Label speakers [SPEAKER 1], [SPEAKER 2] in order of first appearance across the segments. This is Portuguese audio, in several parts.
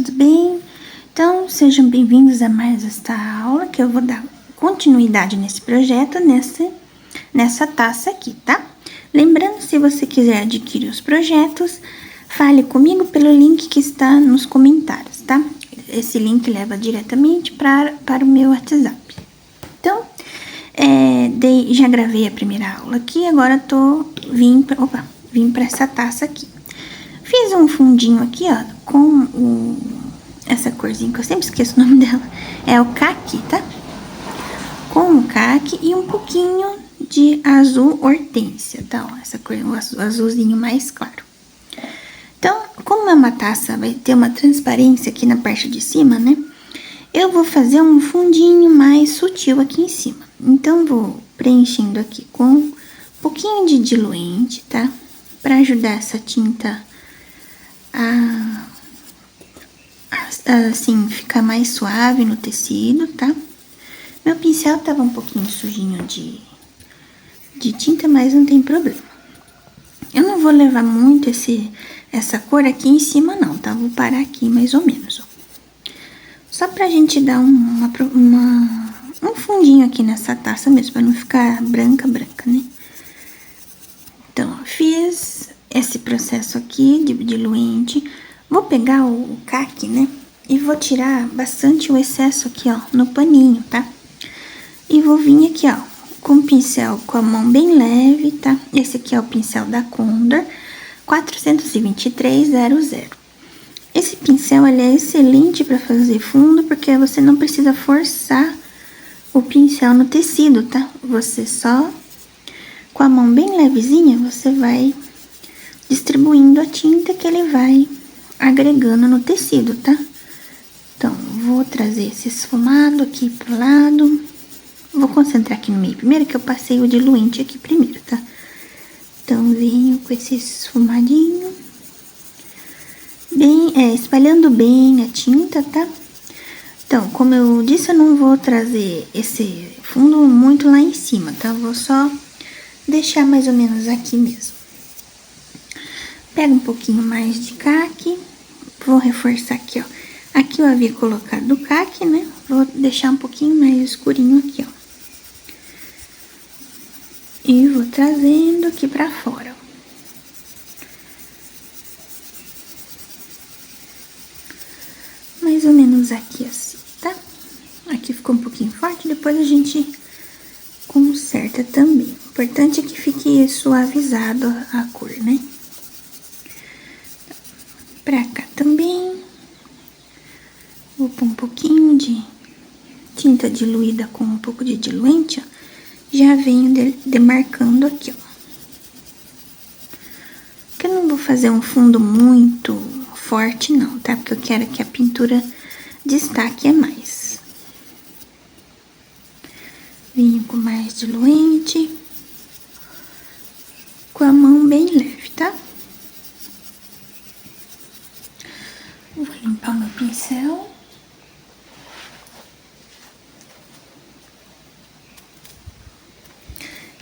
[SPEAKER 1] tudo bem? Então, sejam bem-vindos a mais esta aula, que eu vou dar continuidade nesse projeto, nessa taça aqui, tá? Lembrando, se você quiser adquirir os projetos, fale comigo pelo link que está nos comentários, tá? Esse link leva diretamente para o meu WhatsApp. Então, já gravei a primeira aula aqui, agora vim para essa taça aqui. Fiz um fundinho aqui, ó, com essa corzinha que eu sempre esqueço o nome dela. É o caqui, tá? Com o caqui e um pouquinho de azul hortênsia, tá? Ó, essa cor, o azulzinho mais claro. Então, como é uma taça, vai ter uma transparência aqui na parte de cima, né? Eu vou fazer um fundinho mais sutil aqui em cima. Então, vou preenchendo aqui com um pouquinho de diluente, tá? Pra ajudar essa tinta assim, ficar mais suave no tecido, tá? Meu pincel tava um pouquinho sujinho de tinta, mas não tem problema. Eu não vou levar muito essa cor aqui em cima não, tá? Vou parar aqui mais ou menos, ó. Só pra gente dar um fundinho aqui nessa taça mesmo, pra não ficar branca, né? Então, ó, fiz esse processo aqui de diluente. Vou pegar o caqui, né? E vou tirar bastante o excesso aqui, ó, no paninho, tá? E vou vir aqui, ó, com o pincel com a mão bem leve, tá? Esse aqui é o pincel da Condor 42300. Esse pincel, ele é excelente para fazer fundo, porque você não precisa forçar o pincel no tecido, tá? Você só, com a mão bem levezinha, você vai distribuindo a tinta que ele vai agregando no tecido, tá? Então, vou trazer esse esfumado aqui pro lado. Vou concentrar aqui no meio primeiro, que eu passei o diluente aqui primeiro, tá? Então, venho com esse esfumadinho. Espalhando bem a tinta, tá? Então, como eu disse, eu não vou trazer esse fundo muito lá em cima, tá? Vou só deixar mais ou menos aqui mesmo. Pego um pouquinho mais de caqui. Vou reforçar aqui, ó. Aqui eu havia colocado o caqui, né? Vou deixar um pouquinho mais escurinho aqui, ó. E vou trazendo aqui pra fora, ó. Mais ou menos aqui assim, tá? Aqui ficou um pouquinho forte, depois a gente conserta também. O importante é que fique suavizado a cor, né? Pra cá também. Vou pôr um pouquinho de tinta diluída com um pouco de diluente, ó. Já venho demarcando aqui, ó. Porque eu não vou fazer um fundo muito forte não, tá? Porque eu quero que a pintura destaque mais. Venho com mais diluente. Com a mão bem leve, tá? Vou limpar meu pincel.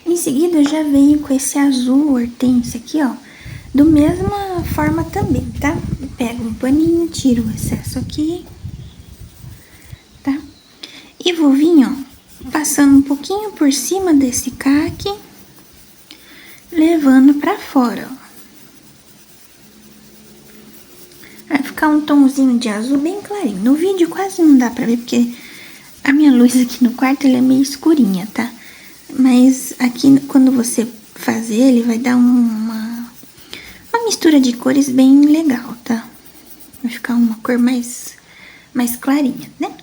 [SPEAKER 1] Em seguida, eu já venho com esse azul hortênsia aqui, ó. Do mesma forma também, tá? Pego um paninho, tiro o excesso aqui, tá? E vou vir, ó, passando um pouquinho por cima desse caqui, levando pra fora, ó. Vai ficar um tomzinho de azul bem clarinho. No vídeo quase não dá pra ver, porque a minha luz aqui no quarto, ela é meio escurinha, tá? Mas aqui, quando você fazer, ele vai dar uma mistura de cores bem legal, tá? Vai ficar uma cor mais clarinha, né?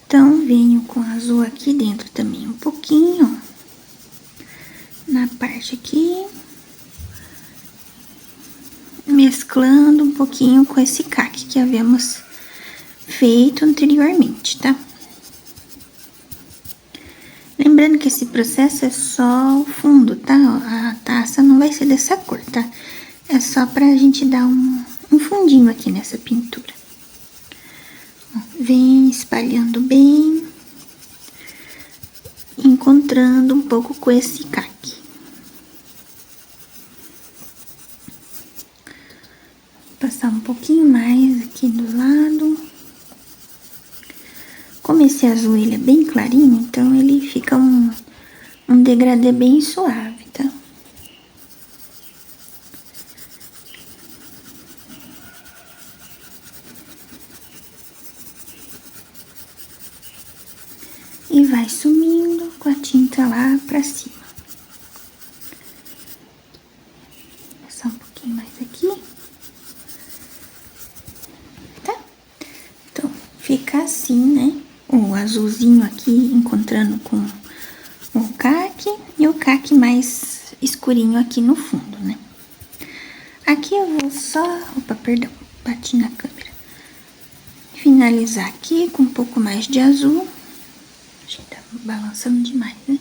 [SPEAKER 1] Então, venho com azul aqui dentro também um pouquinho, ó. Na parte aqui. Mesclando um pouquinho com esse caqui que havíamos feito anteriormente, tá? Lembrando que esse processo é só o fundo, tá? A taça não vai ser dessa cor, tá? É só pra gente dar um fundinho aqui nessa pintura. Vem espalhando bem, encontrando um pouco com esse caqui. Passar um pouquinho mais aqui do lado. Como esse azul ele é bem clarinho, então ele fica um degradê bem suave, tá? E vai sumindo com a tinta lá pra cima. Vou passar um pouquinho mais aqui. Tá? Então, fica assim, né? O azulzinho aqui encontrando com o caque e o caque mais escurinho aqui no fundo, né? Aqui eu vou só... Opa, perdão, bati na câmera. Finalizar aqui com um pouco mais de azul. Acho que tá balançando demais, né?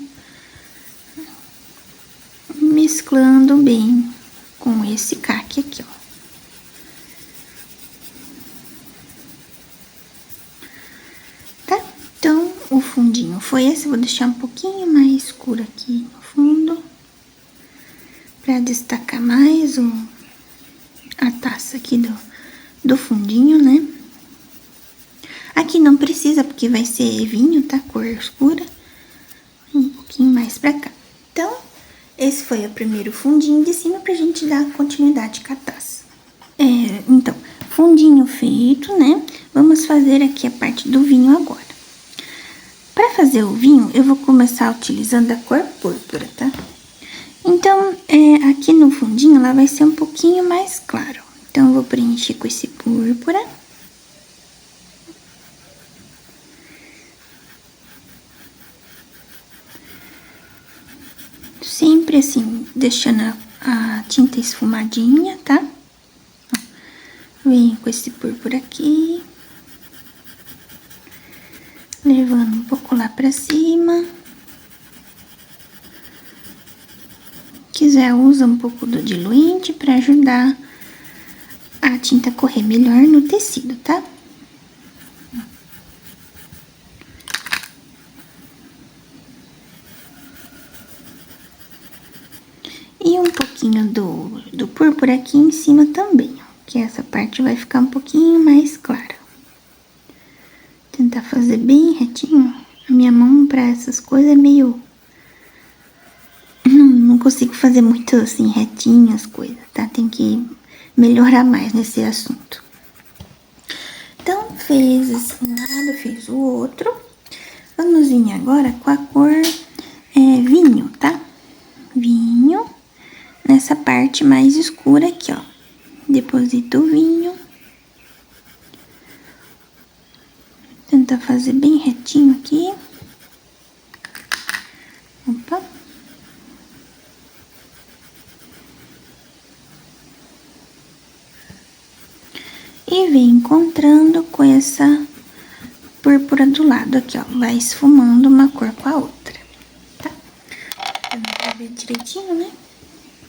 [SPEAKER 1] Mesclando bem com esse caque aqui, ó. Tá? Então, o fundinho foi esse. Eu vou deixar um pouquinho mais escuro aqui no fundo. Pra destacar mais a taça aqui do fundinho, né? Aqui não precisa, porque vai ser vinho, tá? Cor escura. Um pouquinho mais pra cá. Então, esse foi o primeiro fundinho de cima pra gente dar continuidade com a taça. Então, fundinho feito, né? Vamos fazer aqui a parte do vinho agora. Pra fazer o vinho, eu vou começar utilizando a cor púrpura, tá? Então, aqui no fundinho, ela vai ser um pouquinho mais claro. Então, eu vou preencher com esse púrpura. Sempre assim, deixando a tinta esfumadinha, tá? Venho com esse púrpura aqui. Levando um pouco lá pra cima. Quiser, usa um pouco do diluente pra ajudar a tinta a correr melhor no tecido, tá? E um pouquinho do púrpura aqui em cima também, ó, que essa parte vai ficar um pouquinho mais clara. Tentar fazer bem retinho. A minha mão pra essas coisas é meio... Não consigo fazer muito assim, retinho as coisas, tá? Tem que melhorar mais nesse assunto. Então, fez esse lado, fez o outro. Vamos vir agora com a cor vinho, tá? Vinho. Nessa parte mais escura aqui, ó. Deposito o vinho. Tentar fazer bem retinho aqui. Opa. E vem encontrando com essa púrpura do lado aqui, ó. Vai esfumando uma cor com a outra, tá? Pra ver direitinho, né?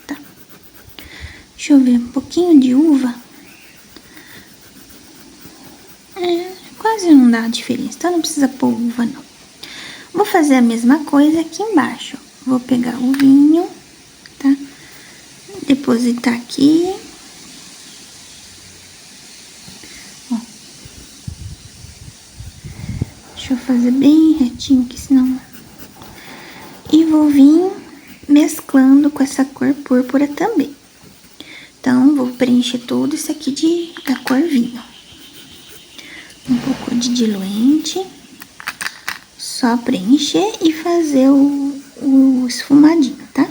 [SPEAKER 1] Tá. Deixa eu ver um pouquinho de uva. Quase não dá diferença, então não precisa pôr uva, não. Vou fazer a mesma coisa aqui embaixo. Vou pegar o vinho, tá? Depositar aqui. Ó. Deixa eu fazer bem retinho aqui, senão... E vou vir mesclando com essa cor púrpura também. Então, vou preencher tudo isso aqui da cor vinho. Um pouco de diluente. Só preencher e fazer o esfumadinho, tá?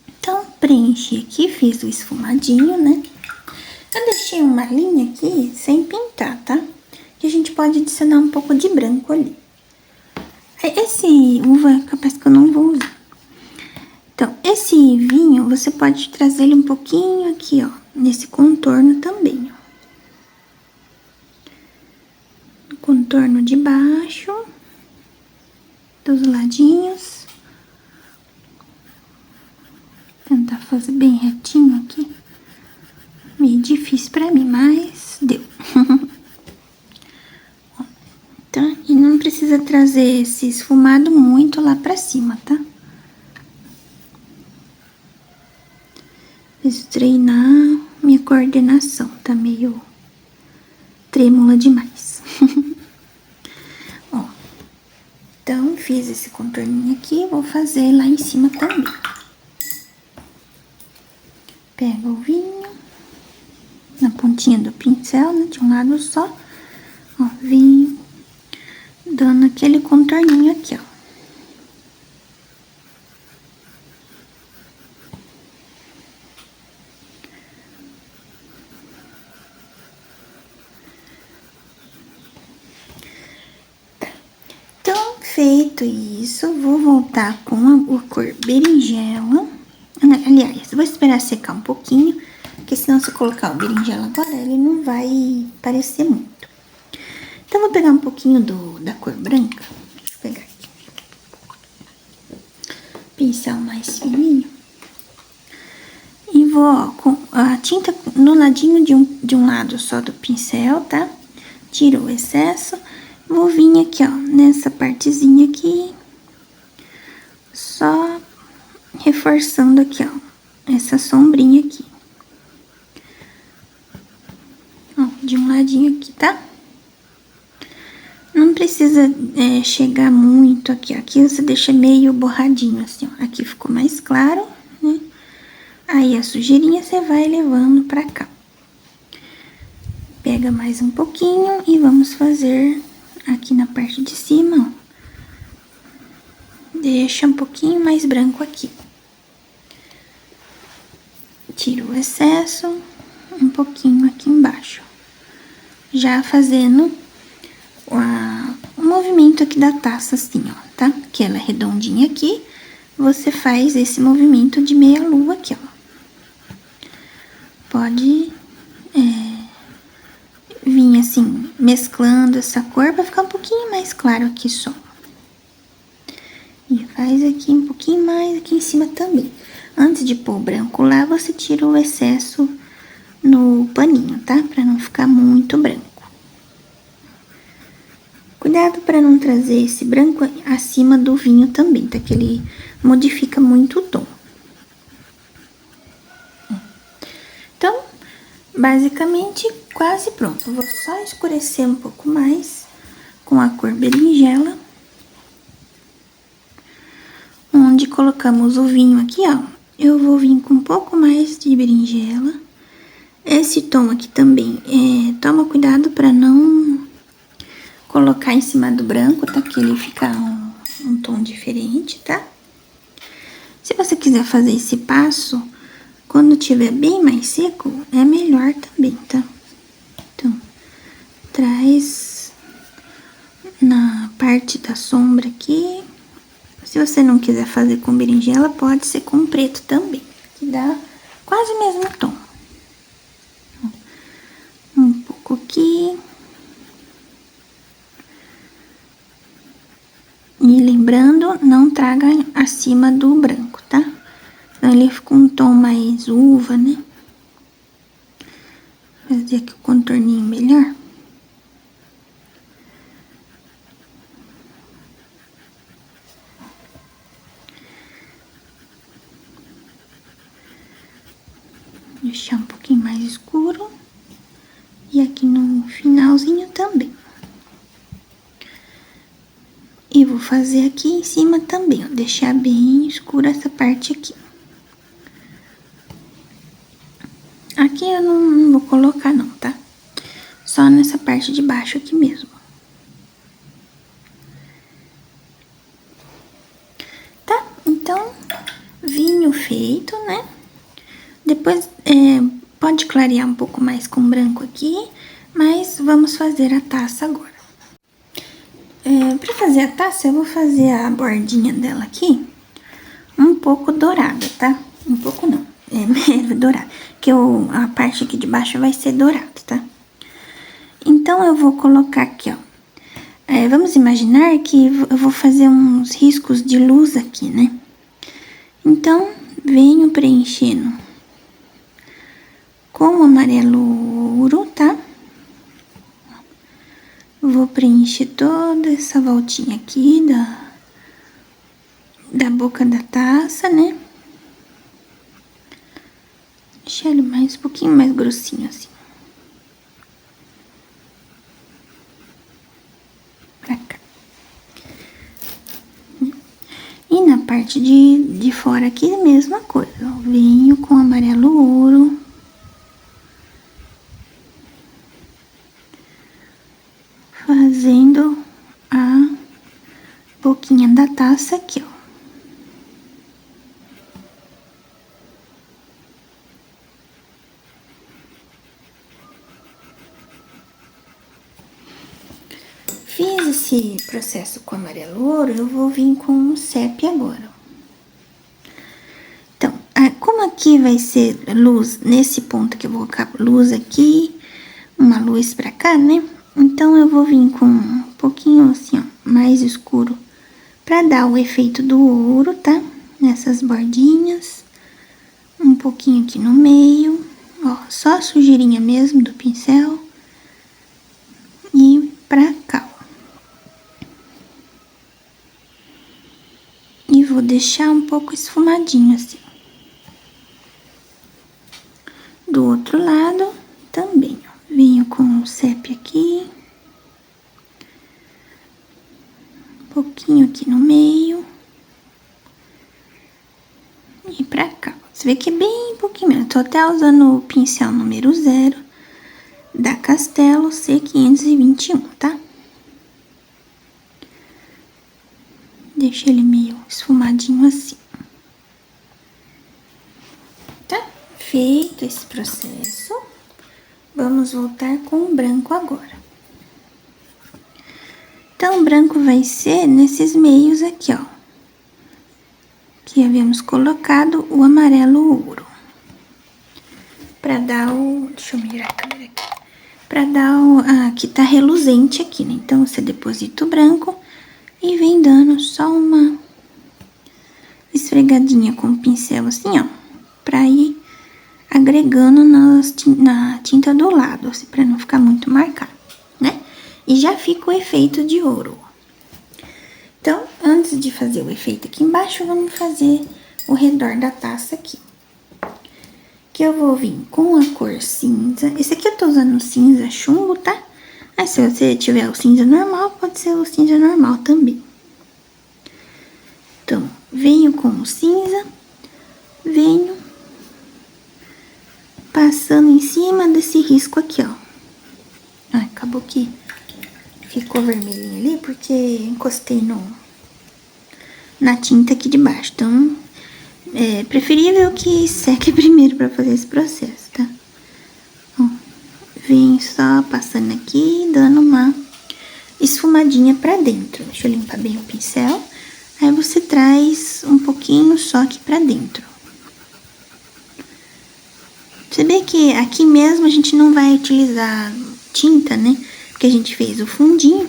[SPEAKER 1] Então, preenchi aqui, fiz o esfumadinho, né? Eu deixei uma linha aqui sem pintar, tá? Que a gente pode adicionar um pouco de branco ali. Esse uva, capaz que eu não vou usar. Então, esse vinho, você pode trazer ele um pouquinho aqui, ó. Nesse contorno também, ó. Contorno de baixo. Dos ladinhos. Tentar fazer bem retinho aqui. Meio difícil pra mim, mas deu. Tá? E não precisa precisa trazer esse esfumado muito lá pra cima, tá? Preciso treinar minha coordenação, tá meio trêmula demais. Ó, então, fiz esse contorninho aqui, vou fazer lá em cima também. Pega o vinho na pontinha do pincel, né, de um lado só. Ó, vim dando aquele contorninho aqui, ó. Então, feito isso, vou voltar com a cor berinjela. Aliás, vou esperar secar um pouquinho, porque senão se eu colocar o berinjela agora, ele não vai parecer muito. Então, vou pegar um pouquinho da cor branca. Deixa eu pegar aqui. Pincel mais fininho. E vou, ó, com a tinta no ladinho de um lado só do pincel, tá? Tiro o excesso. Vou vir aqui, ó, nessa partezinha aqui. Só reforçando aqui, ó, essa sombrinha aqui. Ó, de um ladinho aqui, tá? Não precisa chegar muito aqui, ó. Aqui você deixa meio borradinho, assim, ó. Aqui ficou mais claro, né? Aí, a sujeirinha você vai levando pra cá. Pega mais um pouquinho e vamos fazer aqui na parte de cima, ó. Deixa um pouquinho mais branco aqui. Tira o excesso, um pouquinho aqui embaixo. Já fazendo o movimento aqui da taça, assim, ó, tá? Que ela é redondinha aqui, você faz esse movimento de meia lua aqui, ó. Pode vir assim, mesclando essa cor pra ficar um pouquinho mais claro aqui só. E faz aqui um pouquinho mais aqui em cima também. Antes de pôr o branco lá, você tira o excesso no paninho, tá? Pra não ficar muito branco. Cuidado para não trazer esse branco acima do vinho também, tá? Que ele modifica muito o tom. Então, basicamente, quase pronto. Vou só escurecer um pouco mais com a cor berinjela. Onde colocamos o vinho aqui, ó. Eu vou vir com um pouco mais de berinjela. Esse tom aqui também, toma cuidado para não colocar em cima do branco, tá? Que ele fica um tom diferente, tá? Se você quiser fazer esse passo, quando tiver bem mais seco, é melhor também, tá? Então, traz na parte da sombra aqui. Se você não quiser fazer com berinjela, pode ser com preto também, que dá quase o mesmo tom. Um pouco aqui. E lembrando, não traga acima do branco, tá? Então, ele fica um tom mais uva, né? Vou fazer aqui o contorninho melhor. Deixar um pouquinho mais escuro. E aqui no finalzinho também. E vou fazer aqui em cima também, ó. Deixar bem escura essa parte aqui. Aqui eu não vou colocar não, tá? Só nessa parte de baixo aqui mesmo. Tá? Então, vinho feito, né? Depois, pode clarear um pouco mais com branco aqui, mas vamos fazer a taça agora. Pra fazer a taça, eu vou fazer a bordinha dela aqui um pouco dourada, tá? Um pouco não, dourada, que a parte aqui de baixo vai ser dourada, tá? Então, eu vou colocar aqui, ó. Vamos imaginar que eu vou fazer uns riscos de luz aqui, né? Então, venho preenchendo com o amarelo ouro, tá? Vou preencher preencher toda essa voltinha aqui da boca da taça, né? Deixar ele um pouquinho mais grossinho assim. Pra cá. E na parte de fora aqui, mesma coisa, ó. Venho com amarelo ouro. Fazendo a boquinha da taça aqui, ó. Fiz esse processo com amarelo ouro, eu vou vir com o sépia agora. Então, como aqui vai ser luz, nesse ponto que eu vou colocar luz aqui, uma luz pra cá, né? Então, eu vou vir com um pouquinho assim, ó, mais escuro, pra dar o efeito do ouro, tá? Nessas bordinhas, um pouquinho aqui no meio, ó, só a sujeirinha mesmo do pincel. E pra cá, ó. E vou deixar um pouco esfumadinho assim. Do outro lado, também, ó. Venho com o sépia aqui. Um pouquinho aqui no meio. E pra cá. Você vê que é bem pouquinho mesmo. Tô até usando o pincel número 0 da Castelo C521, tá? Deixa ele meio esfumadinho assim. Tá? Feito esse processo, vamos voltar com o branco agora. Então, o branco vai ser nesses meios aqui, ó. Que havíamos colocado o amarelo ouro. Pra dar o... Deixa eu mirar a câmera aqui. Pra dar o... Aqui tá reluzente aqui, né? Então, você deposita o branco e vem dando só uma esfregadinha com o pincel assim, ó. Pra ir agregando na tinta do lado, assim, pra não ficar muito marcado, né? E já fica o efeito de ouro. Então, antes de fazer o efeito aqui embaixo, vamos fazer o redor da taça aqui. Que eu vou vir com a cor cinza. Esse aqui eu tô usando cinza chumbo, tá? Mas se você tiver o cinza normal, pode ser o cinza normal também. Então, venho com o cinza, venho passando em cima desse risco aqui, ó. Ah, acabou que ficou vermelhinho ali, porque encostei na tinta aqui de baixo. Então, é preferível que seque primeiro pra fazer esse processo, tá? Ó, vem só passando aqui, dando uma esfumadinha pra dentro. Deixa eu limpar bem o pincel. Aí, você traz um pouquinho só aqui pra dentro. Você vê que aqui mesmo a gente não vai utilizar tinta, né? Porque a gente fez o fundinho.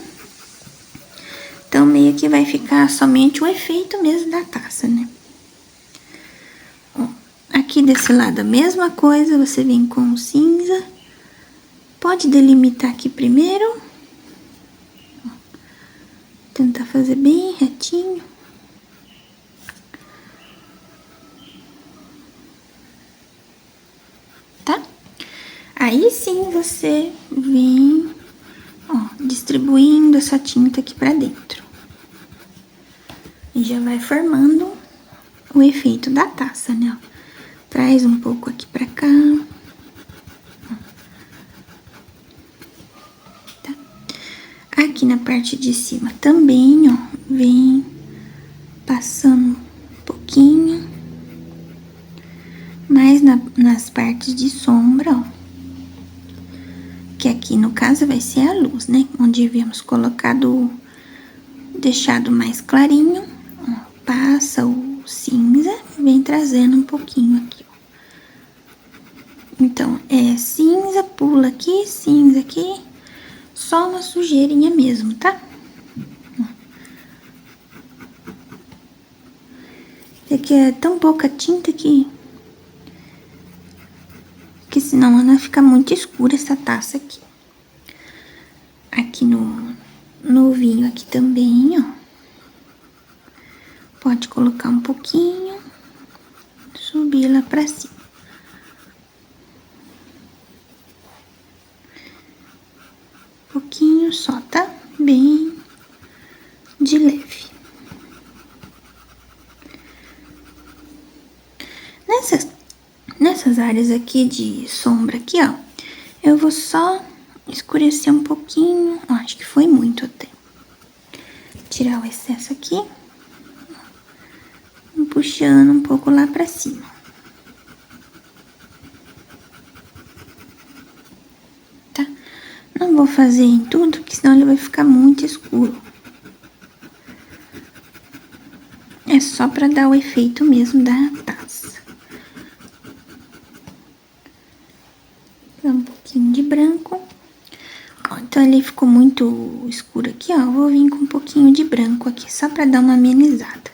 [SPEAKER 1] Então, meio que vai ficar somente o efeito mesmo da taça, né? Ó, aqui desse lado a mesma coisa, você vem com o cinza. Pode delimitar aqui primeiro. Ó, tentar fazer bem retinho. Tá? Aí sim você vem, ó, distribuindo essa tinta aqui pra dentro. E já vai formando o efeito da taça, né? Ó, traz um pouco aqui pra cá. Tá? Aqui na parte de cima também, ó, vem passando um pouquinho. Mais nas partes de sombra, ó. Que aqui no caso vai ser a luz, né? Onde havíamos colocado, deixado mais clarinho, ó, passa o cinza, vem trazendo um pouquinho aqui, ó. Então, é cinza, pula aqui, cinza aqui, só uma sujeirinha mesmo, tá? Aqui é tão pouca tinta que senão ela fica muito escura essa taça aqui. Aqui levinho aqui também, ó. Pode colocar um pouquinho, subir lá pra cima. Pouquinho só, tá? Bem de leve. Nessas áreas aqui de sombra aqui, ó, eu vou só escurecer um pouquinho, ó, acho que foi muito até. Tirar o excesso aqui, puxando um pouco lá pra cima. Tá? Não vou fazer em tudo, porque senão ele vai ficar muito escuro. É só pra dar o efeito mesmo da taça. Um pouquinho de branco. Ó, então ele ficou muito escuro aqui, ó. Vou vir com um pouquinho de branco aqui, só pra dar uma amenizada.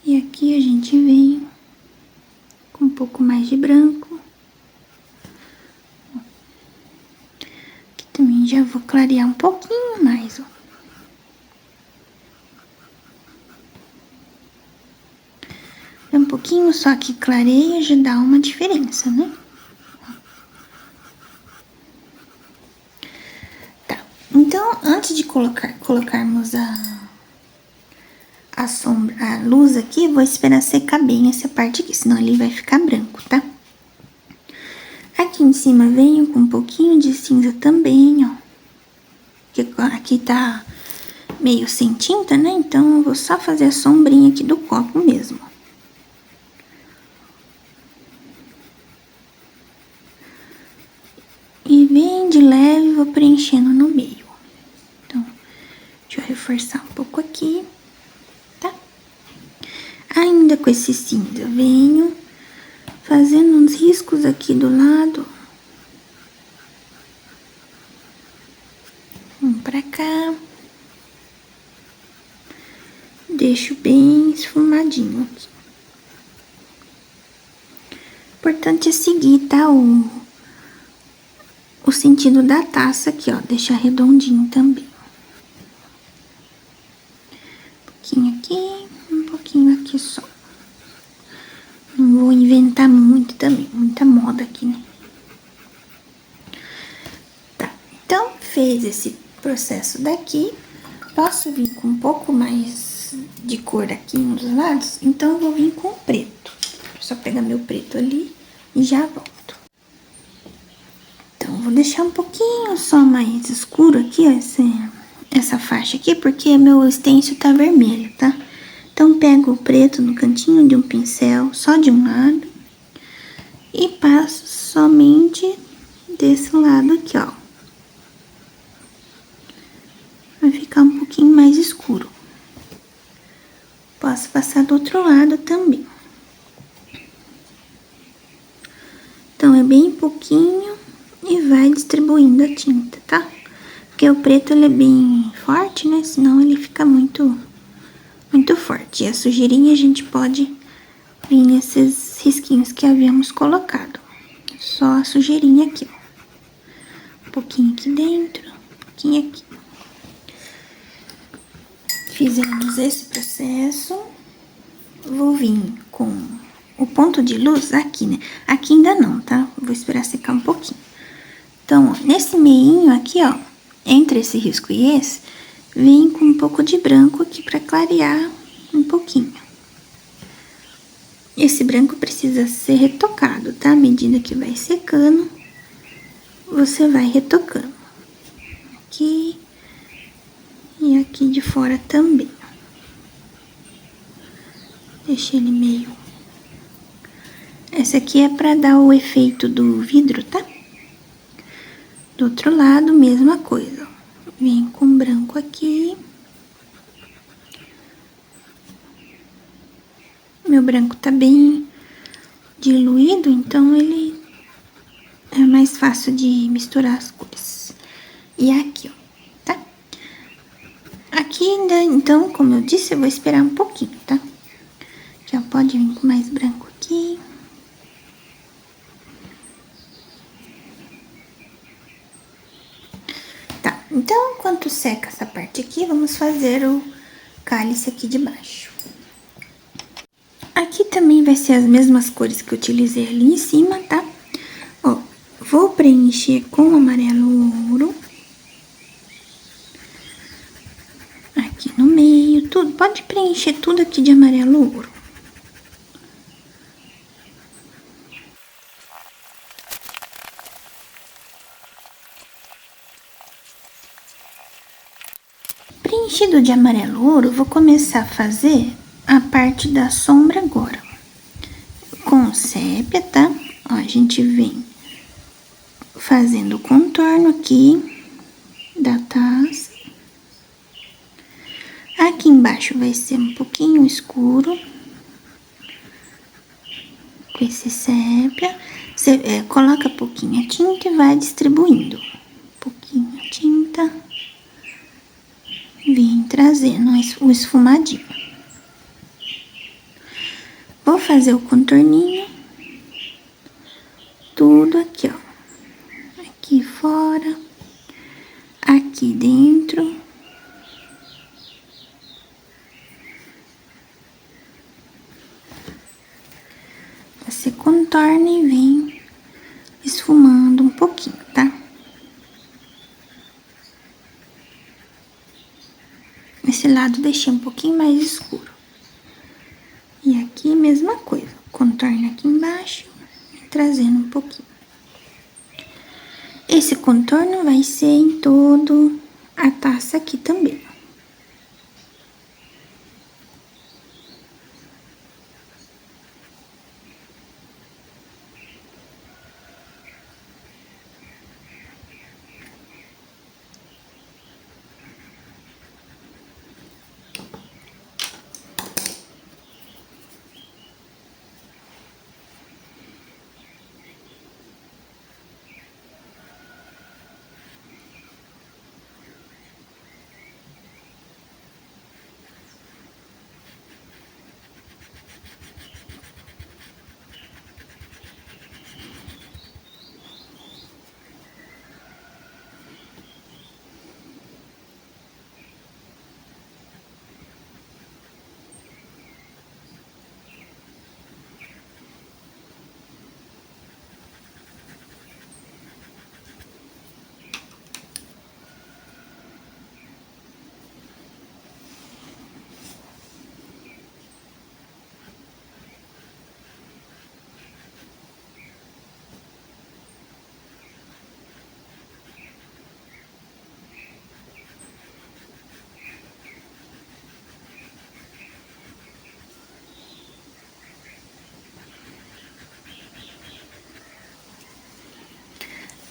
[SPEAKER 1] E aqui a gente vem com um pouco mais de branco. Aqui também já vou clarear um pouquinho mais, ó. Um pouquinho só que clareia já dá uma diferença, né? Tá, então antes de colocarmos a sombra, a luz aqui, vou esperar secar bem essa parte aqui, senão ele vai ficar branco, tá? Aqui em cima venho com um pouquinho de cinza também, ó. Porque aqui tá meio sem tinta, né? Então eu vou só fazer a sombrinha aqui do copo mesmo. E bem de leve vou preenchendo no meio. Então, deixa eu reforçar um pouco aqui, tá? Ainda com esse cinza, venho fazendo uns riscos aqui do lado. Um pra cá. Deixo bem esfumadinho aqui. Importante é seguir, tá? O sentido da taça aqui, ó. Deixar redondinho também. Um pouquinho aqui, um pouquinho aqui só. Não vou inventar muito também, muita moda aqui, né? Tá, então, fez esse processo daqui. Posso vir com um pouco mais de cor aqui nos lados? Então, eu vou vir com preto. Só pegar meu preto ali e já volto. Então, vou deixar um pouquinho só mais escuro aqui, ó, essa faixa aqui, porque meu stencil tá vermelho, tá? Então, pego o preto no cantinho de um pincel, só de um lado, e passo somente desse lado aqui, ó. Vai ficar um pouquinho mais escuro. Posso passar do outro lado também. Então, é bem pouquinho e vai distribuindo a tinta, tá? Porque o preto, ele é bem forte, né? Senão ele fica muito forte. E a sujeirinha a gente pode vir nesses risquinhos que havíamos colocado. Só a sujeirinha aqui, ó. Um pouquinho aqui dentro, um pouquinho aqui. Fizemos esse processo. Vou vir com o ponto de luz aqui, né? Aqui ainda não, tá? Vou esperar secar um pouquinho. Então, ó, nesse meinho aqui, ó, entre esse risco e esse, vem com um pouco de branco aqui pra clarear um pouquinho. Esse branco precisa ser retocado, tá? À medida que vai secando, você vai retocando. Aqui e aqui de fora também. Deixa ele meio... Essa aqui é pra dar o efeito do vidro, tá? Do outro lado, mesma coisa, ó. Vem com branco aqui. Meu branco tá bem diluído, então ele é mais fácil de misturar as cores. E aqui, ó, tá? Aqui ainda, então, como eu disse, eu vou esperar um pouquinho, tá? Já pode vir com mais branco aqui. Então, enquanto seca essa parte aqui, vamos fazer o cálice aqui de baixo. Aqui também vai ser as mesmas cores que eu utilizei ali em cima, tá? Ó, vou preencher com amarelo ouro. Aqui no meio, tudo. Pode preencher tudo aqui de amarelo ouro. Preenchido de amarelo ouro, vou começar a fazer a parte da sombra agora. Com sépia, tá? Ó, a gente vem fazendo o contorno aqui da taça. Aqui embaixo vai ser um pouquinho escuro. Com esse sépia. Você coloca pouquinho a tinta e vai distribuindo. Pouquinho a tinta. Vem trazendo o esfumadinho. Vou fazer o contorninho. Tudo aqui, ó. Aqui fora. Aqui dentro. Você contorna e vem esfumando um pouquinho, tá? Esse lado deixei um pouquinho mais escuro. E aqui, mesma coisa. Contorna aqui embaixo, trazendo um pouquinho. Esse contorno vai ser em todo a taça aqui também.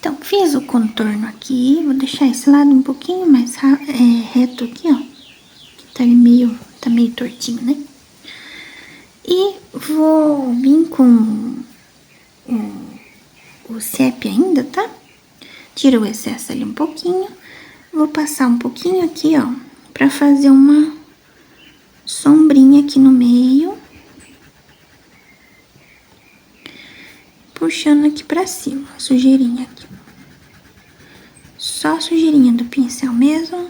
[SPEAKER 1] Então, fiz o contorno aqui, vou deixar esse lado um pouquinho mais reto aqui, ó. Que tá meio tortinho, né? E vou vir com o sépia ainda, tá? Tiro o excesso ali um pouquinho. Vou passar um pouquinho aqui, ó, pra fazer uma sombrinha aqui no meio. Puxando aqui pra cima, sujeirinha aqui. Só a sujeirinha do pincel mesmo,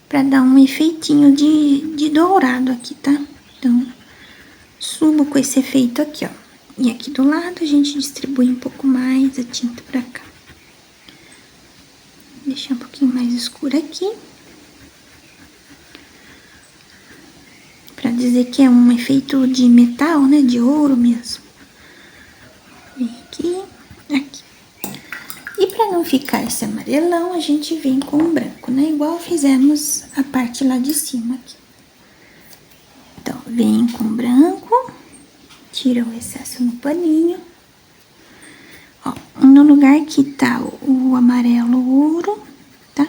[SPEAKER 1] pra dar um efeitinho de dourado aqui, tá? Então, subo com esse efeito aqui, ó. E aqui do lado a gente distribui um pouco mais a tinta pra cá. Deixar um pouquinho mais escuro aqui. Pra dizer que é um efeito de metal, né? De ouro mesmo. Vem aqui, aqui. E pra não ficar esse amarelão, a gente vem com o branco, né? Igual fizemos a parte lá de cima aqui. Então, vem com branco, tira o excesso no paninho. Ó, no lugar que tá o amarelo ouro, tá?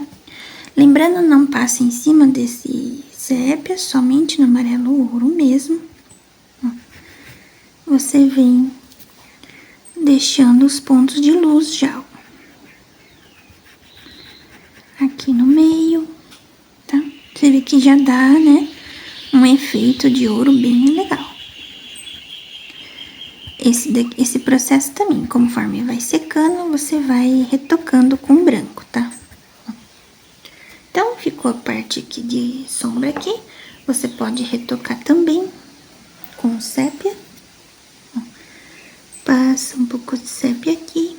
[SPEAKER 1] Lembrando, não passa em cima desse sépia, somente no amarelo ouro mesmo. Ó, você vem deixando os pontos de luz já, ó. Aqui no meio, tá? Você vê que já dá, né, um efeito de ouro bem legal. Esse processo também, conforme vai secando, você vai retocando com branco, tá? ficou a parte aqui de sombra aqui, você pode retocar também com sépia. Passa um pouco de sépia aqui.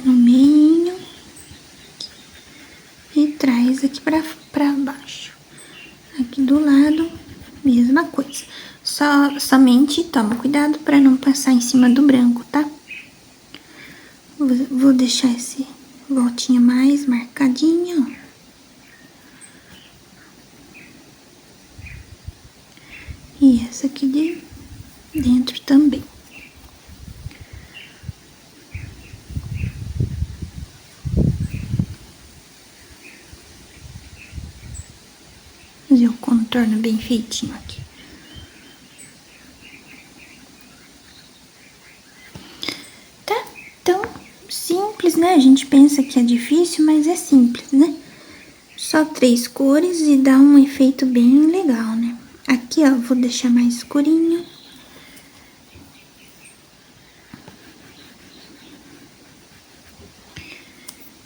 [SPEAKER 1] No meio. E traz aqui pra baixo. Aqui do lado, mesma coisa. Somente toma cuidado pra não passar em cima do branco, tá? Vou deixar esse voltinha mais marcadinha, ó. E essa aqui de dentro também. Fazer o contorno bem feitinho aqui. Tá? Então, simples, né? A gente pensa que é difícil, mas é simples, né? Só 3 cores e dá um efeito bem legal, né? Aqui, ó, vou deixar mais escurinho.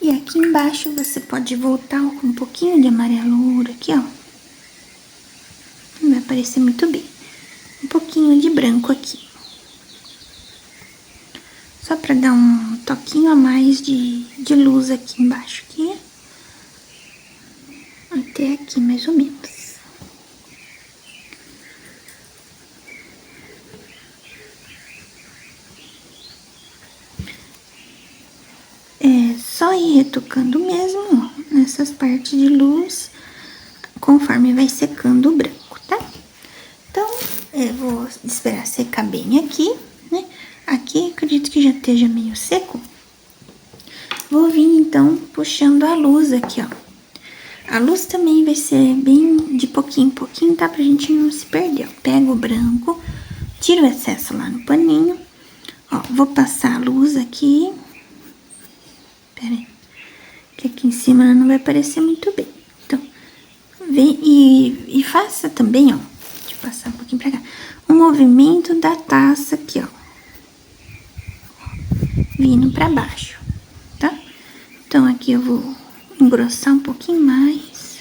[SPEAKER 1] E aqui embaixo você pode voltar com um pouquinho de amarelura aqui, ó. Não vai aparecer muito bem. Um pouquinho de branco aqui. Só pra dar um toquinho a mais de luz aqui embaixo, aqui. Até aqui, mais ou menos. É só ir retocando mesmo, ó, nessas partes de luz, conforme vai secando o branco, tá? Então, eu vou esperar secar bem aqui, né? Aqui, acredito que já esteja meio seco. Vou vir, então, puxando a luz aqui, ó. A luz também vai ser bem de pouquinho em pouquinho, tá? Pra gente não se perder, ó. Pego o branco, tiro o excesso lá no paninho. Ó, vou passar a luz aqui. Pera aí, que aqui em cima não vai aparecer muito bem. Então, vem e faça também, ó. Deixa eu passar um pouquinho pra cá. O movimento da taça aqui, ó. Vindo pra baixo, tá? Então, aqui eu vou engrossar um pouquinho mais.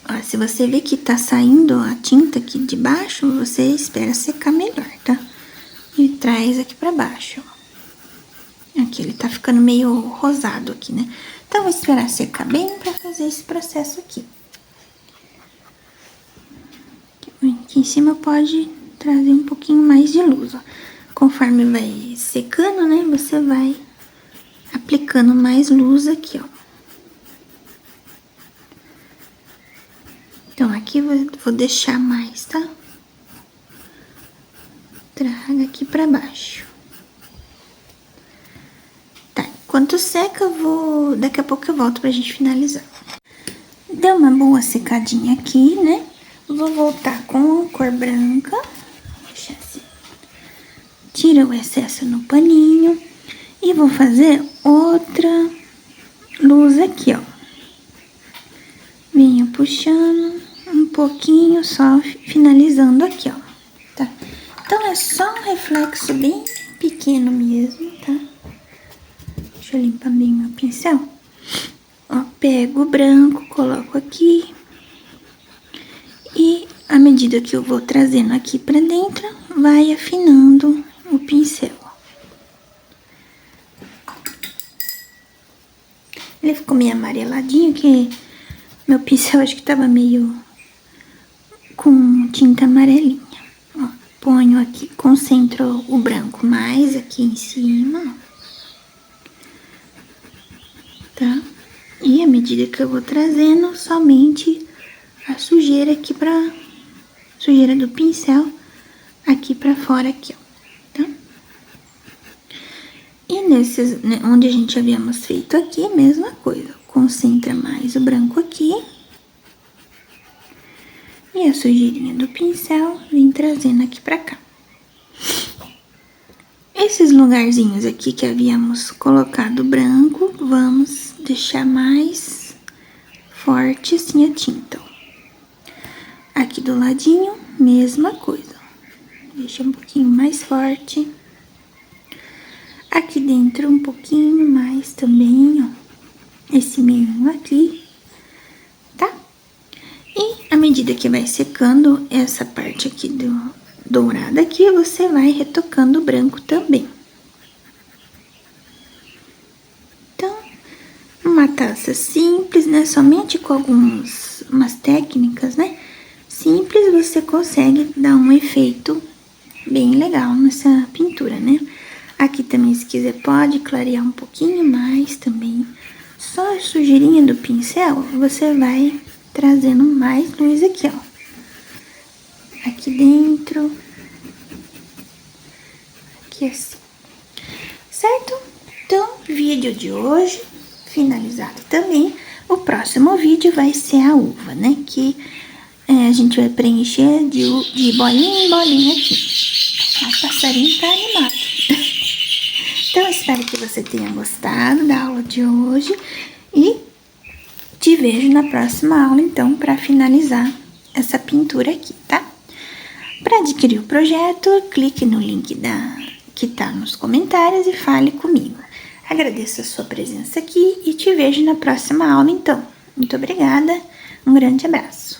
[SPEAKER 1] Ó, se você vê que tá saindo a tinta aqui de baixo, você espera secar melhor, tá? E traz aqui pra baixo, ó. Aqui, ele tá ficando meio rosado aqui, né? Então, vou esperar secar bem pra fazer esse processo aqui. Aqui em cima pode trazer um pouquinho mais de luz, ó. Conforme vai secando, né? Você vai aplicando mais luz aqui, ó. Então, aqui vou deixar mais, tá? Traga aqui pra baixo. Enquanto seca, daqui a pouco eu volto pra gente finalizar. Deu uma boa secadinha aqui, né? Vou voltar com a cor branca. Deixa assim. Tira o excesso no paninho. E vou fazer outra luz aqui, ó. Venho puxando um pouquinho, só finalizando aqui, ó. Tá? Então, é só um reflexo bem pequeno mesmo, tá? Deixa eu limpar bem meu pincel. Ó, pego o branco, coloco aqui. E à medida que eu vou trazendo aqui pra dentro, vai afinando o pincel. Ele ficou meio amareladinho, que meu pincel acho que tava meio com tinta amarelinha. Ó, ponho aqui, concentro o branco mais aqui em cima, ó. Tá? E à medida que eu vou trazendo, somente a sujeira aqui sujeira do pincel aqui pra fora aqui, ó, tá? E nesses, né, onde a gente havíamos feito aqui, mesma coisa. Concentra mais o branco aqui. E a sujeirinha do pincel vem trazendo aqui pra cá. Esses lugarzinhos aqui que havíamos colocado branco, vamos deixar mais forte assim a tinta. Aqui do ladinho, mesma coisa. Deixa um pouquinho mais forte. Aqui dentro um pouquinho mais também, ó. Esse meio aqui, tá? E à medida que vai secando essa parte aqui dourada aqui, você vai retocando o branco também. Então, uma taça simples, né? Somente com umas técnicas, né? Simples, você consegue dar um efeito bem legal nessa pintura, né? Aqui também, se quiser, pode clarear um pouquinho mais também. Só a sujeirinha do pincel, você vai trazendo mais luz aqui, ó. Aqui dentro. Aqui assim. Certo? Então, vídeo de hoje finalizado também. O próximo vídeo vai ser a uva, né? Que a gente vai preencher de bolinha em bolinha aqui. O passarinho tá animado. Então, espero que você tenha gostado da aula de hoje e te vejo na próxima aula, então, para finalizar essa pintura aqui, tá? Para adquirir o projeto, clique no link que tá nos comentários e fale comigo. Agradeço a sua presença aqui e te vejo na próxima aula, então. Muito obrigada, um grande abraço.